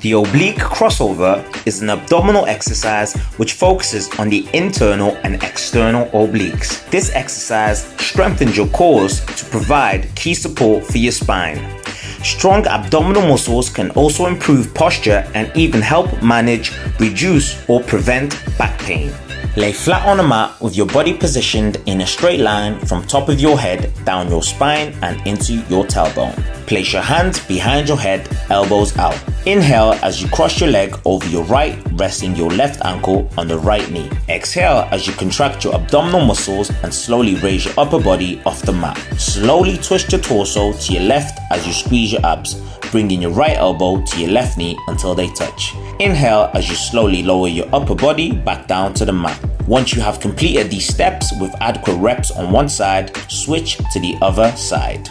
The oblique crossover is an abdominal exercise which focuses on the internal and external obliques. This exercise strengthens your cores to provide key support for your spine. Strong abdominal muscles can also improve posture and even help manage, reduce, or prevent back pain. Lay flat on a mat with your body positioned in a straight line from top of your head down your spine and into your tailbone. Place your hands behind your head, elbows out. Inhale as you cross your leg over your right, resting your left ankle on the right knee. Exhale as you contract your abdominal muscles and slowly raise your upper body off the mat. Slowly twist your torso to your left as you squeeze your abs, bringing your right elbow to your left knee until they touch. Inhale as you slowly lower your upper body back down to the mat. Once you have completed these steps with adequate reps on one side, switch to the other side.